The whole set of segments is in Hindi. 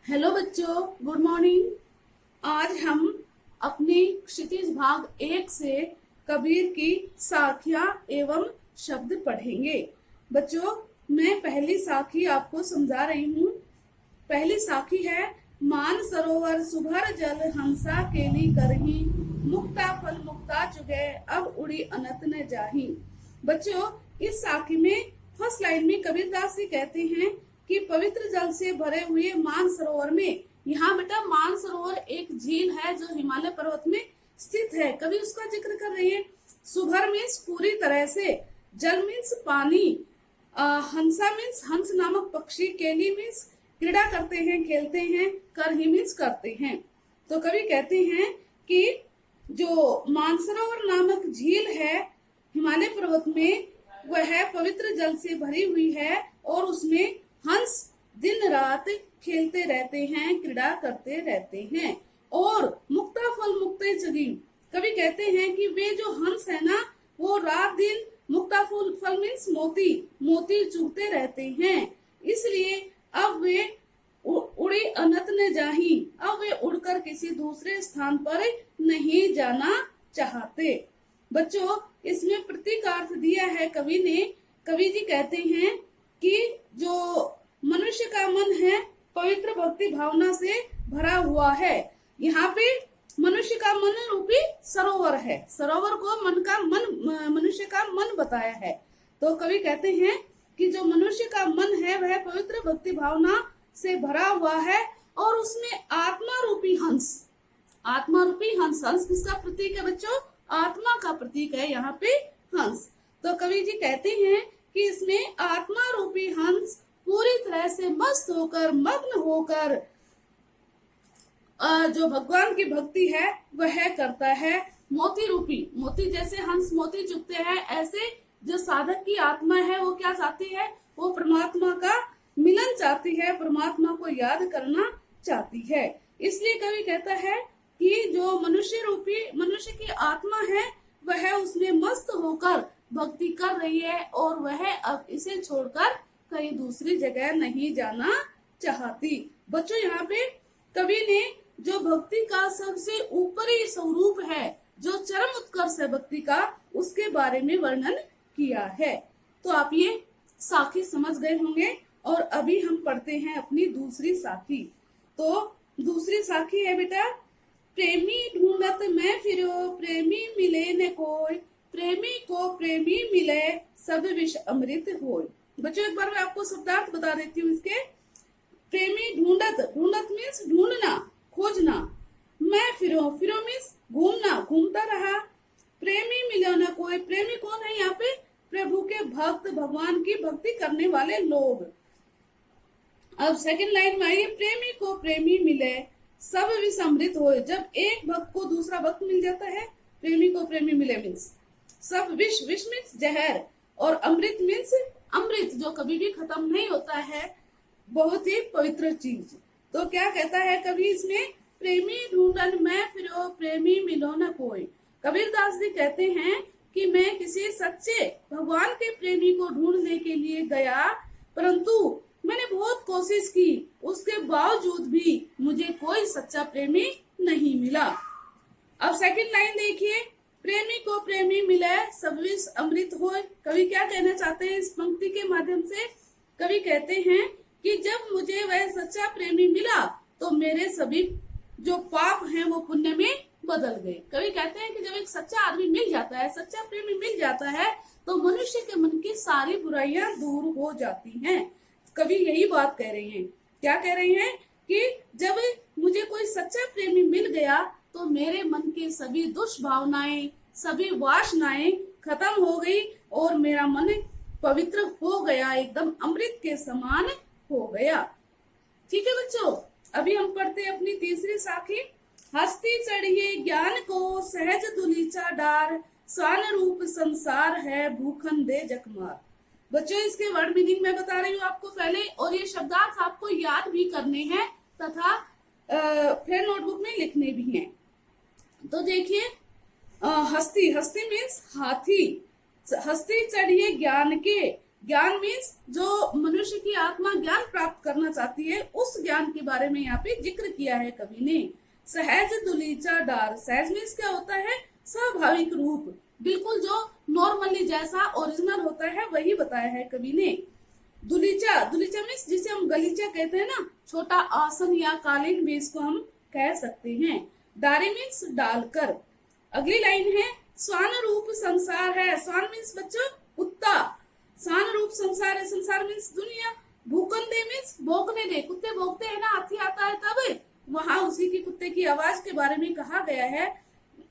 हेलो बच्चों, गुड मॉर्निंग। आज हम अपनी क्षितिज भाग 1 से कबीर की साखियां एवं शब्द पढ़ेंगे। बच्चों, मैं पहली साखी आपको समझा रही हूँ। पहली साखी है, मान सरोवर सुभर जल हंसा केली करही, मुक्ता फल मुक्ता चुगे अब उड़ी अनंत न जाही। बच्चों, इस साखी में फर्स्ट लाइन में कबीरदास जी कहते हैं कि पवित्र जल से भरे हुए मान सरोवर में, यहाँ बेटा मान सरोवर एक झील है जो हिमालय पर्वत में स्थित है, कभी उसका जिक्र कर रही है। सुभर मीन्स पूरी तरह से, जल मीन्स पानी, हंसा मीन्स हंस नामक पक्षी, केली मीन्स क्रीड़ा करते हैं, खेलते हैं, कर ही मीन्स करते हैं। तो कवि कहते हैं कि जो मानसरोवर नामक झील है हिमालय पर्वत में, वह पवित्र जल से भरी हुई है और उसमें हंस दिन रात खेलते रहते हैं, क्रीड़ा करते रहते हैं। और मुक्ता फल मुक्ते जगी, कवि कहते हैं कि वे जो हंस है ना, वो रात दिन मुक्ता फल मीन्स मोती मोती चुगते रहते हैं। इसलिए अब वे उड़ी अनंत न जाही, अब वे उड़कर किसी दूसरे स्थान पर नहीं जाना चाहते। बच्चों, इसमें प्रतीकार्थ दिया है कवि ने। कवि जी कहते हैं कि जो मनुष्य का मन है पवित्र भक्ति भावना से भरा हुआ है। यहाँ पे मनुष्य का मन रूपी सरोवर है, सरोवर को मनुष्य का मन बताया है। तो कवि कहते हैं कि जो मनुष्य का मन है वह पवित्र भक्ति भावना से भरा हुआ है और उसमें आत्मा रूपी हंस, आत्मा रूपी हंस, हंस किसका प्रतीक है बच्चों? आत्मा का प्रतीक है यहाँ पे हंस। तो कवि जी कहते हैं कि इसमें आत्मा रूपी हंस पूरी तरह से मस्त होकर, मग्न होकर जो भगवान की भक्ति है वह करता है। मोती रूपी, मोती जैसे हंस मोती चुगते हैं, ऐसे जो साधक की आत्मा है वो क्या चाहती है? वो परमात्मा का मिलन चाहती है, परमात्मा को याद करना चाहती है। इसलिए कवि कहता है कि जो मनुष्य की आत्मा है वह उसमें मस्त होकर भक्ति कर रही है और वह अब इसे छोड़कर कहीं दूसरी जगह नहीं जाना चाहती। बच्चों, यहाँ पे कवि ने जो भक्ति का सबसे ऊपरी स्वरूप है, जो चरम उत्कर्ष है भक्ति का, उसके बारे में वर्णन किया है। तो आप ये साखी समझ गए होंगे और अभी हम पढ़ते हैं अपनी दूसरी साखी। तो दूसरी साखी है बेटा, प्रेमी ढूंढत मैं फिरो प्रेमी मिले न कोई, प्रेमी को प्रेमी मिले सब विष अमृत होय। बच्चों, एक बार मैं आपको शब्दार्थ बता देती हूँ इसके। प्रेमी ढूंढत, ढूंढत मीन्स ढूंढना, खोजना। मैं फिरो, फिरो मीन्स घूमना, घूमता रहा। प्रेमी मिले न कोई, प्रेमी कौन है यहाँ पे? प्रभु के भक्त, भगवान की भक्ति करने वाले लोग। अब सेकंड लाइन में आइए, प्रेमी को प्रेमी मिले सब विष अमृत हो। जब एक भक्त को दूसरा भक्त मिल जाता है, प्रेमी को प्रेमी मिले मीन्स सब विष, विष मीन्स जहर, और अमृत मीन्स अमृत जो कभी भी खत्म नहीं होता है, बहुत ही पवित्र चीज। तो क्या कहता है कवि इसमें? प्रेमी ढूंढन मैं फिरो प्रेमी मिलो न कोई। कबीरदास जी कहते हैं कि मैं किसी सच्चे भगवान के प्रेमी को ढूंढने के लिए गया, परंतु मैंने बहुत कोशिश की, उसके बावजूद भी मुझे कोई सच्चा प्रेमी नहीं मिला। अब सेकंड लाइन देखिए, प्रेमी को प्रेमी मिले सब विष अमृत होय। कवि क्या कहना चाहते हैं इस पंक्ति के माध्यम से? कवि कहते हैं कि जब मुझे वह सच्चा प्रेमी मिला तो मेरे सभी जो पाप हैं वो पुण्य में बदल गए। कवि कहते हैं कि जब एक सच्चा आदमी मिल जाता है, सच्चा प्रेमी मिल जाता है, तो मनुष्य के मन की सारी बुराइयां दूर हो जाती हैं। कवि यही बात कह रहे हैं। क्या कह रहे हैं? कि जब मुझे कोई सच्चा प्रेमी मिल गया तो मेरे मन की सभी दुष्भावनाएं, सभी वासनाएं खत्म हो गई और मेरा मन पवित्र हो गया, एकदम अमृत के समान हो गया। ठीक है बच्चों, अभी हम पढ़ते हैं अपनी तीसरी साखी। हस्ती चढ़िए ज्ञान को सहज दुलीचा डार, स्वान रूप संसार है भूखन दे जकमार। बच्चों, इसके वर्ड मीनिंग मैं बता रही हूँ आपको पहले, और ये शब्दार्थ आपको याद भी करने हैं तथा फिर नोटबुक में लिखने भी हैं। तो देखिए, हस्ती, हस्ती मीन्स हाथी। हस्ती चढ़िए ज्ञान के, ज्ञान मीन्स जो मनुष्य की आत्मा ज्ञान प्राप्त करना चाहती है, उस ज्ञान के बारे में यहाँ पे जिक्र किया है कवि ने। सहज दुलीचा डार, सहज मीन्स क्या होता है? स्वाभाविक रूप, बिल्कुल जो नॉर्मली जैसा ओरिजिनल होता है वही बताया है कवि ने। दुलीचा, दुलीचा मीन्स जिसे हम गलीचा कहते हैं ना, छोटा आसन या कालीन भी इसको हम कह सकते हैं। डारे मीन्स डालकर। अगली लाइन है स्वान रूप संसार है। स्वान मीन्स बच्चों कुत्ता, स्वान रूप संसार है, संसार मीन्स दुनिया। भूकंदे मीन्स भौंकने दे, कुत्ते भौंकते हैं ना, हाथी आता है तब, वहां उसी की कुत्ते की आवाज के बारे में कहा गया है।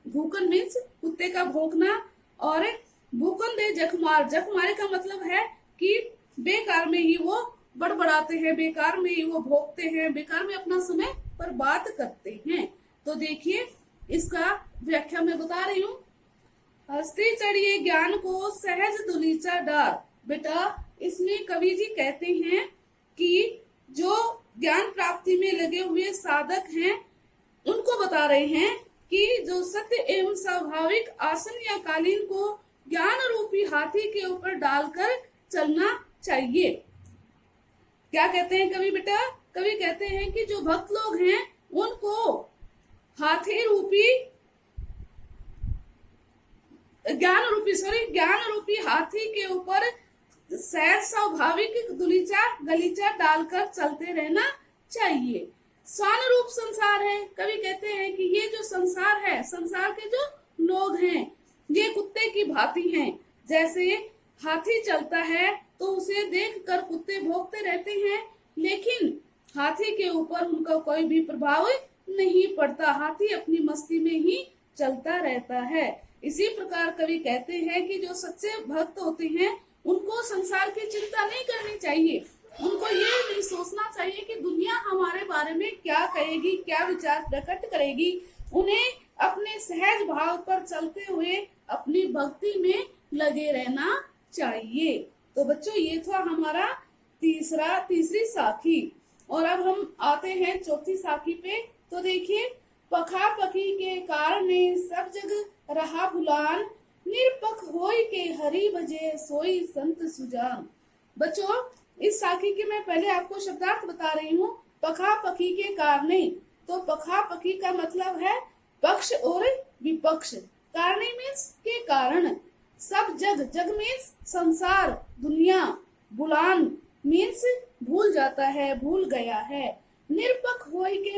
भूकन मीन्स कुत्ते का भौंकना। और भूकंदे जखमार, जखमारे का मतलब है कि बेकार में ही वो बड़बड़ाते हैं, बेकार में ही वो भोगते हैं, बेकार में अपना समय बर्बाद करते हैं। तो देखिए इसका व्याख्या मैं बता रही हूँ। हस्ती चढ़िए ज्ञान को सहज दुलीचा डार। बेटा इसमें कवि जी कहते हैं कि जो ज्ञान प्राप्ति में लगे हुए साधक हैं उनको बता रहे हैं कि जो सत्य एवं स्वाभाविक आसन या कालीन को ज्ञान रूपी हाथी के ऊपर डालकर चलना चाहिए। क्या कहते हैं कवि बेटा? कवि कहते हैं कि जो भक्त लोग हैं उनको हाथी रूपी ज्ञान रूपी हाथी के ऊपर सहज स्वाभाविक दुलीचा गलीचा डालकर चलते रहना चाहिए। स्वान रूप संसार है। कवि कहते हैं कि ये जो संसार है, संसार के जो लोग हैं ये कुत्ते की भांति हैं। जैसे हाथी चलता है तो उसे देखकर कुत्ते भौंकते रहते हैं, लेकिन हाथी के ऊपर उनका कोई भी प्रभाव नहीं पड़ता, हाथी अपनी मस्ती में ही चलता रहता है। इसी प्रकार कवि कहते हैं कि जो सच्चे भक्त होते हैं उनको संसार की चिंता नहीं करनी चाहिए, उनको ये नहीं सोचना चाहिए कि दुनिया हमारे बारे में क्या कहेगी, क्या विचार प्रकट करेगी। उन्हें अपने सहज भाव पर चलते हुए अपनी भक्ति में लगे रहना चाहिए। तो बच्चों ये था हमारा तीसरी साखी। और अब हम आते हैं चौथी साखी पे। तो देखिए, पखा पखी के कारणे सब जग रहा भुलान, निरपख होय के हरि भजे सोई संत सुजान। बच्चों इस साखी के मैं पहले आपको शब्दार्थ बता रही हूँ। पखा पखी के कारणे, तो पखा पखी का मतलब है पक्ष और विपक्ष। कारणे मीन्स के कारण। सब जग, जग मीन्स संसार दुनिया। बुलान मीन्स भूल जाता है, भूल गया है। निरपख होय के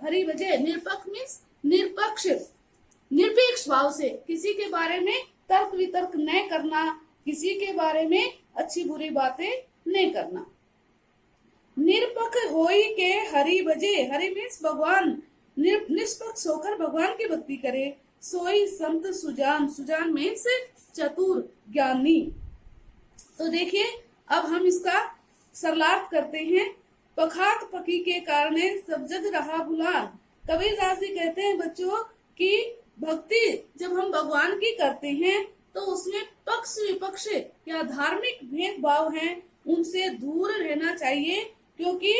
हरि भजे, निरपख मीन्स निरपक्ष, निरपेक्ष भाव से, किसी के बारे में तर्क वितर्क न करना, किसी के बारे में अच्छी बुरी बातें नहीं करना। निरपख होय के हरि भजे, हरि मीन्स भगवान, निष्पक्ष होकर भगवान की भक्ति करे। सोई संत सुजान, सुजान मीन्स चतुर ज्ञानी। तो देखिए अब हम इसका सरलार्थ करते हैं। पखात पकी के कारणे सब जग रहा भुलान। कबीरदास जी कहते हैं बच्चों कि भक्ति जब हम भगवान की करते हैं तो उसमें पक्ष विपक्ष या धार्मिक भेदभाव हैं उनसे दूर रहना चाहिए, क्योंकि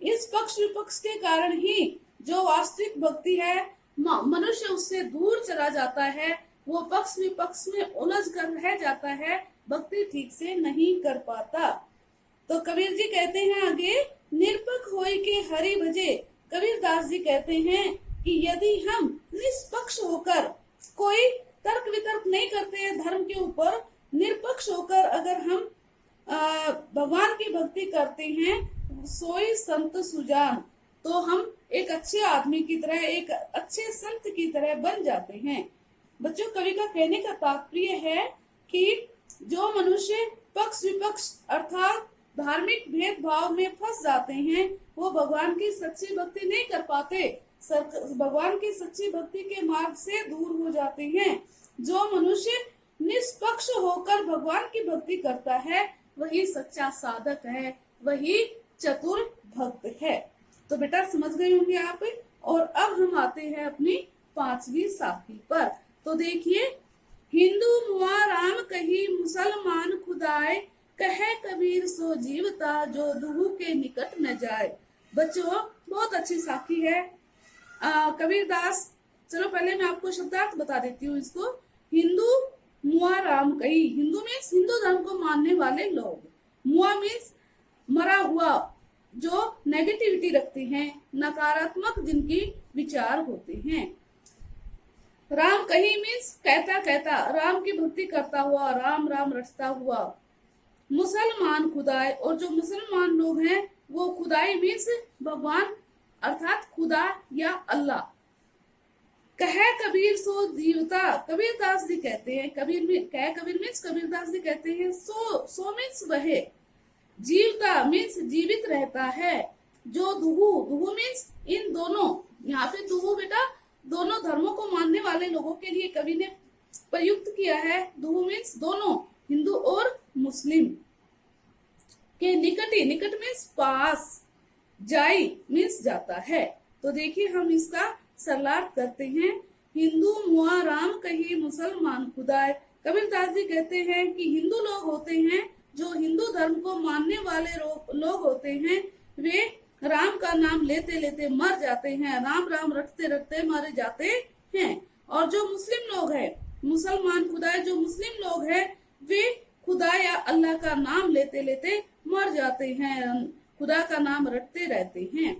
इस पक्ष विपक्ष के कारण ही जो वास्तविक भक्ति है मनुष्य उससे दूर चला जाता है, वो पक्ष विपक्ष में उलझ कर रह जाता है, भक्ति ठीक से नहीं कर पाता। तो कबीर जी कहते हैं आगे, निरपख होय के हरि भजे। कबीरदास जी कहते हैं कि यदि हम निष्पक्ष होकर, कोई तर्क वितर्क नहीं करते हैं धर्म के ऊपर, निरपक्ष होकर अगर हम भगवान की भक्ति करते हैं, सोई संत सुजान, तो हम एक अच्छे आदमी की तरह, एक अच्छे संत की तरह बन जाते हैं। बच्चों कवि का कहने का तात्पर्य है कि जो मनुष्य पक्ष विपक्ष अर्थात धार्मिक भेदभाव में फंस जाते हैं वो भगवान की सच्ची भक्ति नहीं कर पाते, भगवान की सच्ची भक्ति के मार्ग से दूर हो जाते हैं। जो मनुष्य निष्पक्ष होकर भगवान की भक्ति करता है वही सच्चा साधक है, वही चतुर भक्त है। तो बेटा समझ गए होंगे आप। और अब हम आते हैं अपनी पांचवी साखी पर। तो देखिए, हिंदू मुआ राम कही मुसलमान खुदाए, कहे कबीर सो जीवता जो दुहु के निकट न जाए। बच्चों बहुत अच्छी साखी है। कबीरदास, चलो पहले मैं आपको शब्दार्थ बता देती हूँ इसको। हिंदू मुआ राम कही। हिंदू मीन्स हिंदू धर्म को मानने वाले लोग। मुआ मीन्स मरा हुआ, जो नेगेटिविटी रखते हैं, नकारात्मक जिनकी विचार होते हैं। राम कही मीन्स कहता कहता, राम की भक्ति करता हुआ, राम राम रटता हुआ। मुसलमान खुदाई, और जो मुसलमान लोग हैं वो खुदाई मीन्स भगवान अर्थात खुदा या अल्लाह। कहे कबीर सो जीवता, कबीरदास जी कहते हैं, कबीर मीन्स कबीरदास जी कहते हैं सो मीन्स वह, जीवता मीन्स जीवित रहता है। जो दुहु मीन्स इन दोनों, यहाँ पे दुहु बेटा दोनों धर्मों को मानने वाले लोगों के लिए कवि ने प्रयुक्त किया है। दुहु मीन्स दोनों, हिंदू और मुस्लिम के निकट मीन्स पास, जाई मीन्स जाता है। तो देखिए हम इसका सरलार्थ करते हैं। हिंदू मुआ राम कही, मुसलमान खुदाए। कबीरदास जी कहते हैं कि हिंदू लोग होते हैं, जो हिंदू धर्म को मानने वाले लोग होते हैं, वे राम का नाम लेते लेते मर जाते हैं, राम राम रटते रटते मर जाते हैं। और जो मुस्लिम लोग हैं, मुसलमान खुदाए, जो मुस्लिम लोग हैं, वे खुदा या अल्लाह का नाम लेते लेते मर जाते हैं, खुदा का नाम रटते रहते हैं।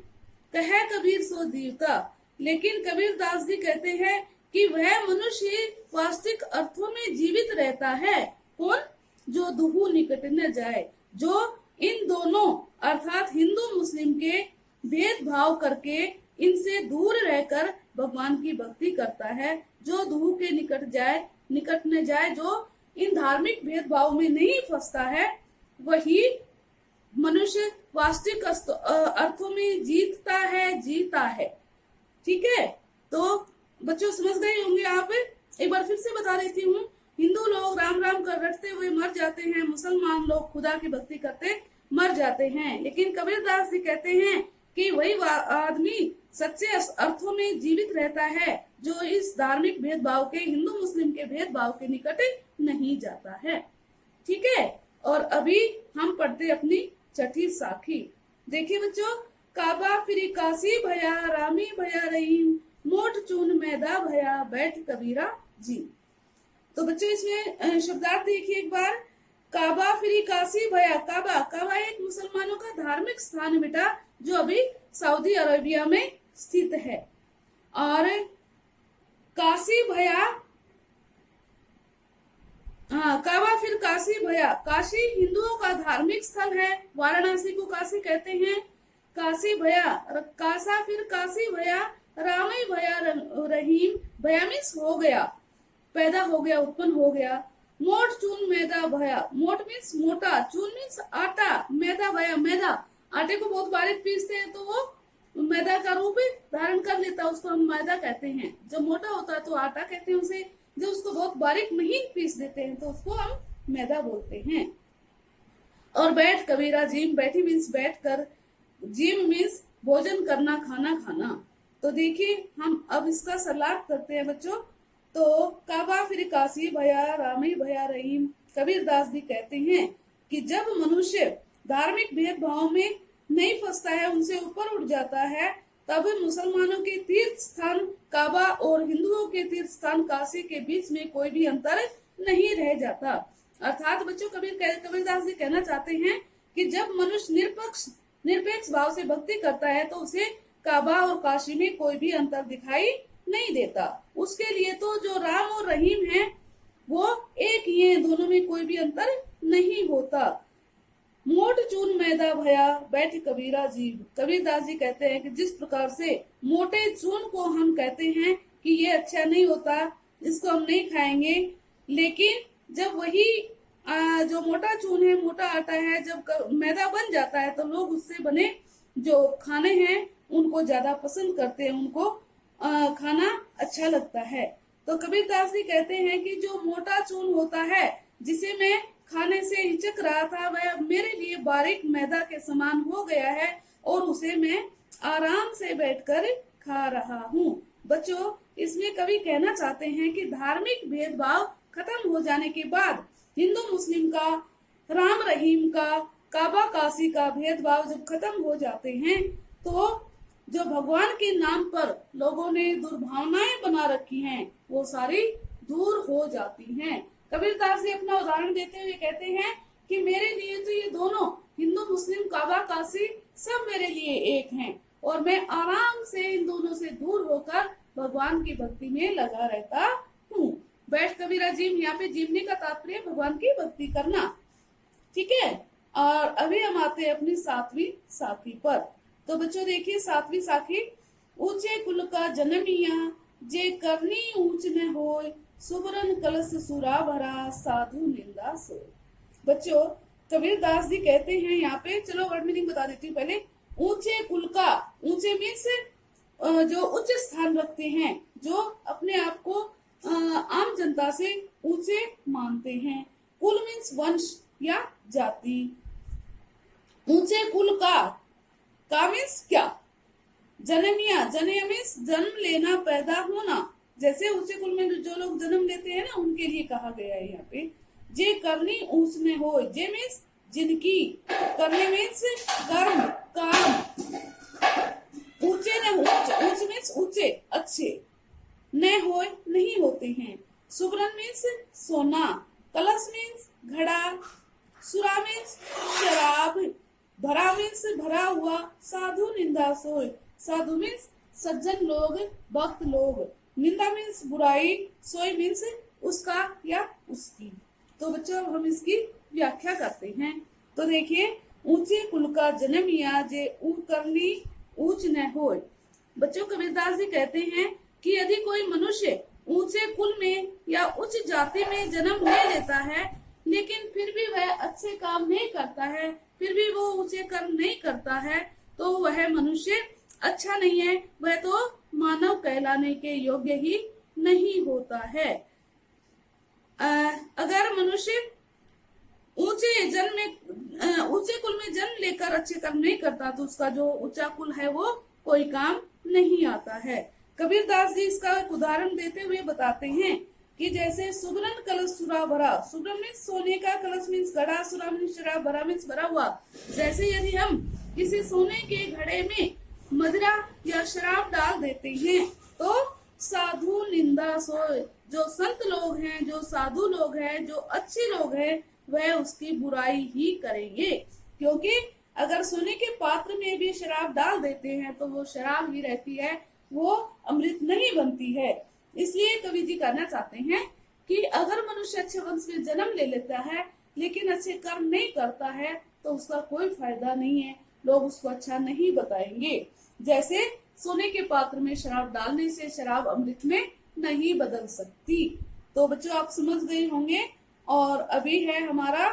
कहे कबीर सो जीवता, लेकिन कबीरदास जी कहते हैं कि वह मनुष्य वास्तविक अर्थों में जीवित रहता है। कौन? जो दुहु निकट न जाए, जो इन दोनों अर्थात हिंदू मुस्लिम के भेदभाव करके इनसे दूर रहकर भगवान की भक्ति करता है, जो दुहु के निकट न जाए, जो इन धार्मिक भेदभाव में नहीं फंसता है, वही मनुष्य वास्तविक अर्थों में जीता है। ठीक है, तो बच्चों समझ गए होंगे आप। एक बार फिर से बता देती हूँ। हिंदू लोग राम राम कर रटते हुए मर जाते हैं, मुसलमान लोग खुदा की भक्ति करते मर जाते हैं। लेकिन कबीरदास जी कहते हैं कि वही आदमी सच्चे अर्थों में जीवित रहता है, जो इस धार्मिक भेदभाव के, हिंदू मुस्लिम के भेदभाव के निकट नहीं जाता है। ठीक है, और अभी हम पढ़ते अपनी छठी साखी। देखिए बच्चों, काबा फिरी काशी भया, रामी भया रहीम, मोट चून मैदा भया, बैठ कबीरा जी। तो बच्चों इसमें शब्दार्थ देखिए एक बार। काबा फिरी काशी भया, काबा एक मुसलमानों का धार्मिक स्थान बेटा, जो अभी सऊदी अरेबिया में स्थित है। और काशी भया, काबा फिर काशी भया, काशी हिंदुओं का धार्मिक स्थल है, वाराणसी को काशी कहते हैं। काशी भया, कासा फिर काशी भया, रामई भया रहीम, भया मीन्स हो गया, पैदा हो गया, उत्पन्न हो गया। मोट चून मैदा भया, मोट मीन्स मोटा, चून मीन्स आटा, मैदा भया, मैदा आटे को बहुत बारीक पीसते हैं तो वो मैदा का रूप धारण कर लेता है, उसको हम मैदा कहते हैं। जब मोटा होता है तो आटा कहते हैं उसे, जब उसको बहुत बारीक महीन पीस देते हैं तो उसको हम मैदा बोलते हैं। और बैठ कबीरा जिम, बैठी मीन्स बैठ कर, जिम मीन्स भोजन करना, खाना खाना। तो देखिए हम अब इसका सरलार्थ करते हैं बच्चों। तो काबा फिर काशी भया, रामी भया रहीम। कबीरदास जी कहते हैं कि जब मनुष्य धार्मिक भेदभाव में नहीं फंसता है, उनसे ऊपर उठ जाता है, तब मुसलमानों के तीर्थ स्थान काबा और हिंदुओं के तीर्थ स्थान काशी के बीच में कोई भी अंतर नहीं रह जाता। अर्थात बच्चों कबीरदास जी कहना चाहते हैं कि जब मनुष्य निरपेक्ष भाव से भक्ति करता है तो उसे काबा और काशी में कोई भी अंतर दिखाई नहीं देता। उसके लिए तो जो राम और रहीम है वो एक ही है, दोनों में कोई भी अंतर नहीं होता। मोट चून मैदा भया, बैठ कबीरा जी। कबीरदास जी कहते हैं कि जिस प्रकार से मोटे चून को हम कहते हैं कि ये अच्छा नहीं होता, इसको हम नहीं खाएंगे, लेकिन जब वही जो मोटा चून है, मोटा आटा है, जब मैदा बन जाता है तो लोग उससे बने जो खाने हैं उनको ज्यादा पसंद करते हैं, उनको खाना अच्छा लगता है। तो कबीरदास जी कहते हैं कि जो मोटा चून होता है, जिसे मैं खाने से हिचक रहा था, वह मेरे लिए बारीक मैदा के समान हो गया है और उसे मैं आराम से बैठकर खा रहा हूँ। बच्चों इसमें कवि कहना चाहते हैं कि धार्मिक भेदभाव खत्म हो जाने के बाद हिंदू मुस्लिम का, राम रहीम का, काबा काशी का भेदभाव जब खत्म हो जाते हैं तो जो भगवान के नाम पर लोगों ने दुर्भावनाएं बना रखी हैं वो सारी दूर हो जाती हैं। कबीरदास जी अपना उदाहरण देते हुए कहते हैं कि मेरे लिए तो ये दोनों हिंदू मुस्लिम काबा काशी सब मेरे लिए एक हैं और मैं आराम से इन दोनों से दूर होकर भगवान की भक्ति में लगा रहता हूँ। बैठ कबीरा जीम, यहाँ पे जीवने का तात्पर्य भगवान की भक्ति करना। ठीक है, और अभी हम आते हैं अपनी 7वीं साखी पर। तो बच्चों देखिए 7वीं साखी, ऊंचे कुल का जन्मिया जे करनी ऊंच न होय, सुवरन कलश सुरा भरा साधु निंदा सोय। बच्चों कबीरदास जी कहते हैं यहाँ पे, चलो वर्ड मीनिंग बता देती हूँ पहले। ऊंचे कुल का, ऊंचे मीन्स जो उच्च स्थान रखते हैं, जो अपने आप को आम जनता से ऊंचे मानते हैं। कुल मीन्स वंश या जाति। ऊंचे कुल का मीन्स क्या? जन्मिया, जन्म मीन्स जन्म लेना, पैदा होना। जैसे ऊंचे कुल में जो लोग जन्म लेते हैं ना, उनके लिए कहा गया है यहाँ पे। जे करनी ऊंच में हो, जे मीन्स जिनकी, करने मीन्स कर्म काम, ऊंचे न हो, ऊंच मीन्स ऊंचे अच्छे, न हो नहीं होते हैं। सुवरन मीन्स सोना, कलश मीन्स घड़ा, सुरा मीन्स शराब, भरा मीन्स भरा हुआ, साधु निंदा सोय, साधु मीन्स सज्जन लोग, भक्त लोग, निंदा मीन्स बुराई, सोय मीन्स उसका या उसकी। तो बच्चों हम इसकी व्याख्या करते हैं। तो देखिए, ऊंचे कुल का जन्मिया जे करनी ऊंच न होय। बच्चों कबीरदास जी कहते हैं कि यदि कोई मनुष्य ऊंचे कुल में या उच्च जाति में जन्म ले लेता है, लेकिन फिर भी वह अच्छे काम नहीं करता है, फिर भी वो ऊंचे कर्म नहीं करता है, तो वह मनुष्य अच्छा नहीं है, वह तो मानव कहलाने के योग्य ही नहीं होता है। अगर मनुष्य ऊंचे कुल में जन्म लेकर अच्छे कर्म नहीं करता, तो उसका जो ऊंचा कुल है वो कोई काम नहीं आता है। कबीरदास जी इसका एक उदाहरण देते हुए बताते हैं कि जैसे सुवरन कलश सुरा भरा, सुवरन मीन्स सोने का, कलश मीन्स घड़ा, सुरा मीन्स शराब, भरा मीन्स भरा हुआ। जैसे यदि हम किसी सोने के घड़े में मदिरा या शराब डाल देते हैं, तो साधु निंदा सोय, जो संत लोग हैं, जो साधु लोग हैं, जो अच्छे लोग हैं, वह उसकी बुराई ही करेंगे। क्योंकि अगर सोने के पात्र में भी शराब डाल देते हैं तो वो शराब ही रहती है, वो अमृत नहीं बनती है। इसलिए कवि जी कहना चाहते हैं कि अगर मनुष्य अच्छे वंश में जन्म ले लेता है लेकिन अच्छे कर्म नहीं करता है, तो उसका कोई फायदा नहीं है, लोग उसको अच्छा नहीं बताएंगे। जैसे सोने के पात्र में शराब डालने से शराब अमृत में नहीं बदल सकती। तो बच्चों आप समझ गए होंगे। और अभी है हमारा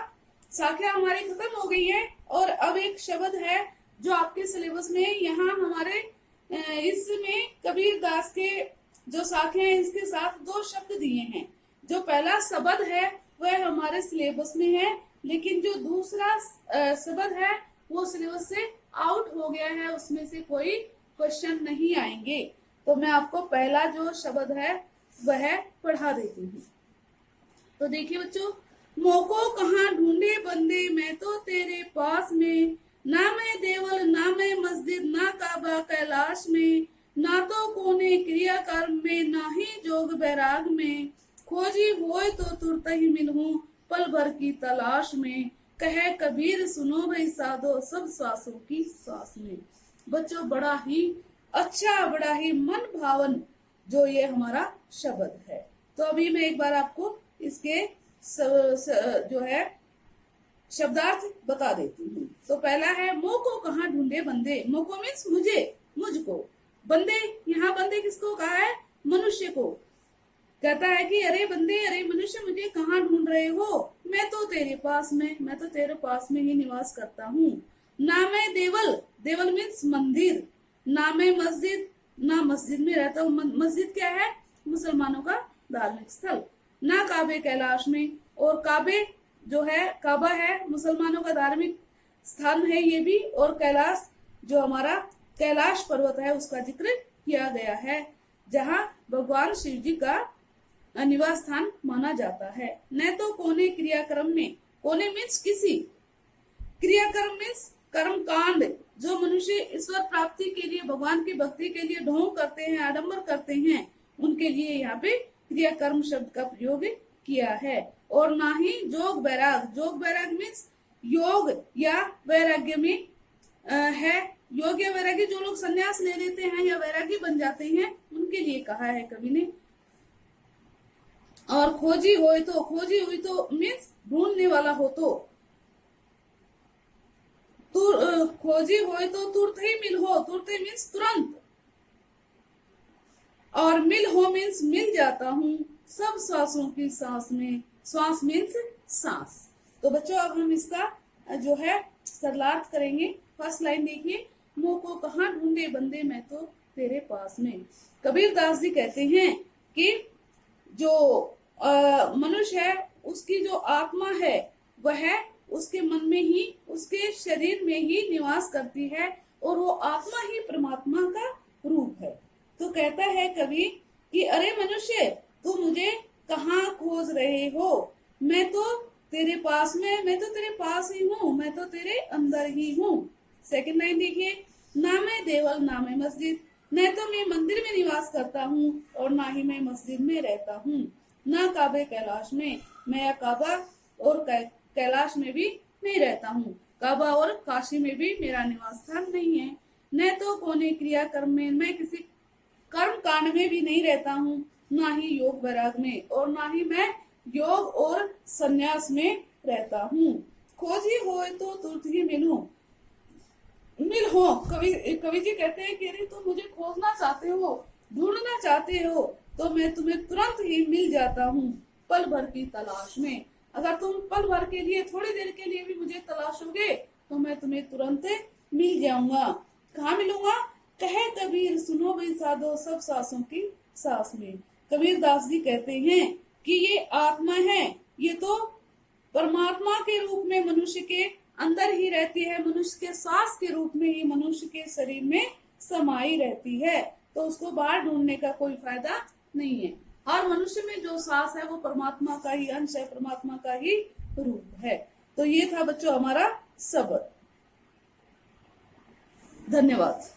शाखा हमारी खत्म हो गई है, और अब एक शब्द है जो आपके सिलेबस में, यहाँ हमारे इसमें कबीरदास के जो शाखे हैं इसके साथ 2 शब्द दिए हैं। जो पहला शब्द है वह हमारे सिलेबस में है, लेकिन जो दूसरा शब्द है वो सिलेबस से आउट हो गया है, उसमें से कोई क्वेश्चन नहीं आएंगे। तो मैं आपको पहला जो शब्द है वह पढ़ा देती हूँ। तो देखिए बच्चों, मोको कहाँ ढूंढे बंदे, मैं तो तेरे पास में, ना मैं देवल ना मैं मस्जिद, ना काबा कैलाश में, ना तो कोने क्रिया कर्म में, ना ही जोग बैराग में, खोजी होए तो तुरत ही मिलूं पल भर की तलाश में, कहे कबीर सुनो भाई साधो सब श्वासों की सांस में। बच्चों बड़ा ही अच्छा, बड़ा ही मन भावन जो ये हमारा शब्द है। तो अभी मैं एक बार आपको इसके जो है शब्दार्थ बता देती हूँ। तो पहला है, मोको कहाँ ढूंढे बंदे। मोको मीन्स मुझे, मुझको। बंदे, यहाँ बंदे किसको कहा है? मनुष्य को। कहता है कि अरे बंदे, अरे मनुष्य मुझे कहाँ ढूंढ रहे हो, मैं तो तेरे पास में, मैं तो तेरे पास में ही निवास करता हूँ। ना मैं देवल, देवल मीन्स मंदिर, ना मैं मस्जिद, ना मस्जिद में रहता हूँ। मस्जिद क्या है? मुसलमानों का धार्मिक स्थल। ना काबे कैलाश में, और काबे जो है, काबा है मुसलमानों का धार्मिक स्थान है ये भी, और कैलाश जो हमारा कैलाश पर्वत है उसका जिक्र किया गया है, जहाँ भगवान शिव जी का निवास स्थान माना जाता है। न तो कोने क्रियाक्रम में, कोने मीन्स किसी, क्रियाक्रम मीन्स कर्म कांड, जो मनुष्य ईश्वर प्राप्ति के लिए, भगवान की भक्ति के लिए ढोंग करते हैं, आडंबर करते हैं, उनके लिए यहाँ पे क्रियाकर्म शब्द का प्रयोग किया है। और ना ही जोग वैराग। जोग वैराग मीन्स योग या वैराग्य में है। योग या वैरागी जो लोग संन्यास ले लेते हैं या वैरागी बन जाते हैं उनके लिए कहा है कवि ने। और खोजी हुई तो मीन्स ढूंढने वाला हो तो, खोजी हो तो तुरंत ही मिल हो, तुरंत ही मीन्स तुरंत, और मिल हो मीन्स मिल जाता हूँ सब श्वासों की सांस में। श्वास मीन्स सांस। तो बच्चों अब हम इसका जो है सरलार्थ करेंगे। फर्स्ट लाइन देखिए, मुँह को कहाँ ढूंढे बंदे मैं तो तेरे पास में। कबीर दास जी कहते हैं कि जो मनुष्य है उसकी जो आत्मा है वह उसके मन में ही, उसके शरीर में ही निवास करती है और वो आत्मा ही परमात्मा का रूप है। तो कहता है कवि कि अरे मनुष्य तू मुझे कहाँ खोज रहे हो, मैं तो तेरे पास में, मैं तो तेरे पास ही हूँ, मैं तो तेरे अंदर ही हूँ। सेकंड लाइन देखिए, ना मैं देवल ना मैं मस्जिद, न तो मैं मंदिर में निवास करता हूँ और ना ही मैं मस्जिद में रहता हूँ। ना काबे कैलाश में, मैं काबा और कैलाश में भी नहीं रहता हूँ, काबा और काशी में भी मेरा निवास स्थान नहीं है। न तो कोने क्रिया कर्म में, मैं किसी कर्म कांड में भी नहीं रहता हूँ, ना ही योग वैराग में, और ना ही मैं योग और संन्यास में रहता हूँ। खोजी हो तो तुरंत ही मिल हो। कवि जी कहते हैं कि अरे तुम मुझे खोजना चाहते हो, ढूंढना चाहते हो, तो मैं तुम्हें तुरंत ही मिल जाता हूँ पल भर की तलाश में। अगर तुम पल भर के लिए, थोड़ी देर के लिए भी मुझे तलाशोगे तो मैं तुम्हें तुरंत मिल जाऊंगा। कहाँ मिलूंगा? कहे कबीर सुनो भाई साधो सब सांसों की सांस में। कबीर दास जी कहते हैं कि ये आत्मा है, ये तो परमात्मा के रूप में मनुष्य के अंदर ही रहती है, मनुष्य के सांस के रूप में ही मनुष्य के शरीर में समाई रहती है, तो उसको बाहर ढूंढने का कोई फायदा नहीं है। हर मनुष्य में जो सांस है वो परमात्मा का ही अंश है, परमात्मा का ही रूप है। तो ये था बच्चों हमारा सबक। धन्यवाद।